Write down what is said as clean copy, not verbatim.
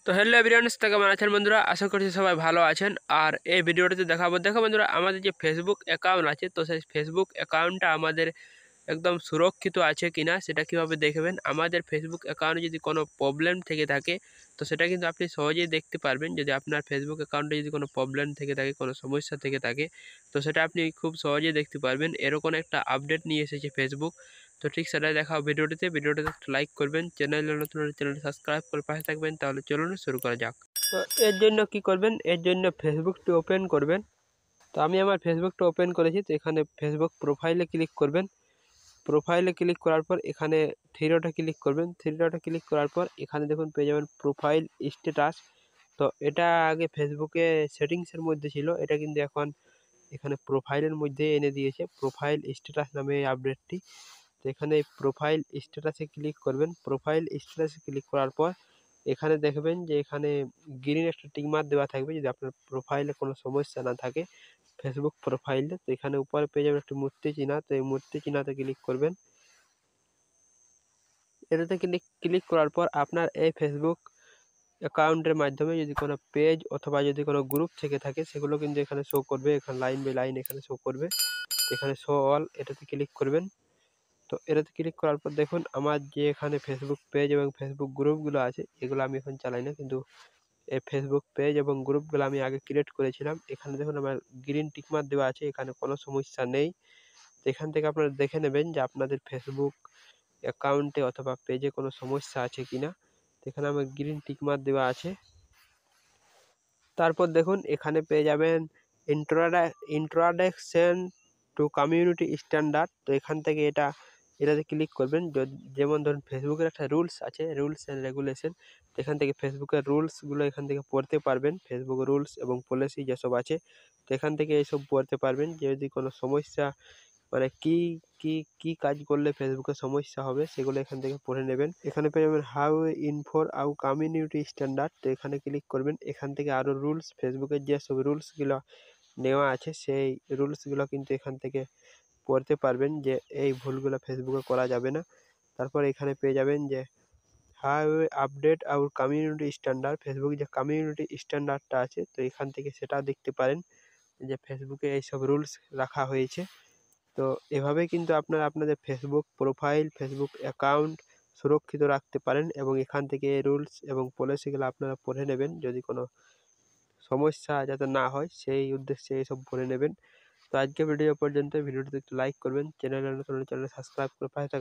তো hello everyone, কেমন আছেন বন্ধুরা? আশা করছি সবাই ভালো আছেন। আর এই ভিডিওটাতে দেখাবো, দেখো বন্ধুরা, আমাদের যে ফেসবুক অ্যাকাউন্ট আছে, তো সেই ফেসবুক অ্যাকাউন্টটা আমাদের একদম সুরক্ষিত আছে কিনা সেটা কিভাবে দেখবেন। আমাদের ফেসবুক অ্যাকাউন্টে যদি কোনো প্রবলেম থেকে থাকে, তো সেটা কিন্তু আপনি সহজেই দেখতে পারবেন। যদি আপনার ফেসবুক অ্যাকাউন্টে যদি কোনো প্রবলেম থেকে থাকে, কোনো সমস্যা থেকে থাকে, তো সেটা আপনি খুব সহজেই দেখতে পারবেন। এরকম একটা আপডেট নিয়ে এসেছে ফেসবুক। তো ঠিক সেটাই দেখাও ভিডিওটিতে একটু লাইক করবেন, চ্যানেলে নতুন হলে চ্যানেলটি সাবস্ক্রাইব করে পাশে থাকবেন। তাহলে চলুন শুরু করা যাক। তো এর জন্য কি করবেন, এর জন্য ফেসবুকটি ওপেন করবেন। তো আমি আমার ফেসবুকটা ওপেন করেছি। তো এখানে ফেসবুক প্রোফাইলে ক্লিক করবেন। প্রোফাইলে ক্লিক করার পর এখানে থ্রি ডটে ক্লিক করবেন। থ্রি ডটে ক্লিক করার পর এখানে দেখুন পেয়ে যাবেন প্রোফাইল স্ট্যাটাস। তো এটা আগে ফেসবুকে সেটিংসের মধ্যে ছিল, এটা কিন্তু এখন এখানে প্রোফাইলের মধ্যে এনে দিয়েছে, প্রোফাইল স্ট্যাটাস নামে এই আপডেটটি। তো এখানে প্রোফাইল স্ট্যাটাসে ক্লিক করবেন। প্রোফাইল স্ট্যাটাসে ক্লিক করার পর এখানে দেখবেন যে এখানে গ্রিন একটা টিক মার্ক দেওয়া থাকবে যদি আপনার প্রোফাইলে কোনো সমস্যা না থাকে ফেসবুক প্রোফাইলে। তো এখানে উপরে পেয়ে যাবেন একটি মূর্তি চিহ্ন, তো এই মূর্তি চিহ্নতে ক্লিক করবেন। এটাতে ক্লিক করার পর আপনার এই ফেসবুক অ্যাকাউন্টের মাধ্যমে যদি কোনো পেজ অথবা যদি কোনো গ্রুপ থেকে থাকে সেগুলো কিন্তু এখানে শো করবে। এখানে লাইন বাই লাইন এখানে শো করবে। এখানে শো অল এটাতে ক্লিক করবেন। তো এটাতে ক্লিক করার পর দেখুন আমার যে এখানে ফেসবুক পেজ এবং ফেসবুক গ্রুপগুলো আছে এগুলো আমি এখন চালাই না, কিন্তু এই ফেসবুক পেজ এবং গ্রুপগুলো আমি আগে ক্রিয়েট করেছিলাম। এখানে দেখুন আমার গ্রিন টিকমার্ক দেওয়া আছে, এখানে কোনো সমস্যা নেই। তো এখান থেকে আপনারা দেখে নেবেন যে আপনাদের ফেসবুক অ্যাকাউন্টে অথবা পেজে কোনো সমস্যা আছে কিনা। তো এখানে আমার গ্রিন টিকমার্ক দেওয়া আছে। তারপর দেখুন এখানে পেয়ে যাবেন ইন্ট্রোডাকশন টু কমিউনিটি স্ট্যান্ডার্ড। তো এখান থেকে এটাতে ক্লিক করবেন। যেমন ধরুন ফেসবুকের একটা রুলস আছে, রুলস অ্যান্ড রেগুলেশন। তো এখান থেকে ফেসবুকের রুলসগুলো এখান থেকে পড়তে পারবেন, ফেসবুক রুলস এবং পলিসি যেসব আছে। তো এখান থেকে এইসব পড়তে পারবেন যে যদি কোনো সমস্যা মানে কি কি কাজ করলে ফেসবুকে সমস্যা হবে সেগুলো এখান থেকে পড়ে নেবেন। এখানে পেয়ে যাবেন হাউ ইনফোর আউ কমিউনিটি স্ট্যান্ডার্ড। তো এখানে ক্লিক করবেন। এখান থেকে আরও রুলস, ফেসবুকের যেসব রুলসগুলো নেওয়া আছে সেই রুলসগুলো কিন্তু এখান থেকে পড়তে পারবেন যে এই ভুলগুলো ফেসবুকে করা যাবে না। তারপর এখানে পেয়ে যাবেন যে how update our community standard, Facebook যে কমিউনিটি স্ট্যান্ডার্ডটা আছে তো এখান থেকে সেটা দেখতে পারেন যে ফেসবুকে এইসব রুলস রাখা হয়েছে। তো এভাবেই কিন্তু আপনারা আপনাদের ফেসবুক প্রোফাইল, ফেসবুক অ্যাকাউন্ট সুরক্ষিত রাখতে পারেন এবং এখান থেকে এই রুলস এবং পলিসিগুলো আপনারা পড়ে নেবেন যদি কোনো সমস্যা যাতে না হয় সেই উদ্দেশ্যে এইসব পড়ে নেবেন। তো আজকে ভিডিও পর্যন্ত। ভিডিওটিতে একটু লাইক করবেন, চ্যানেলে নতুন হলে চ্যানেল সাবস্ক্রাইব করে পাশে থাকবেন।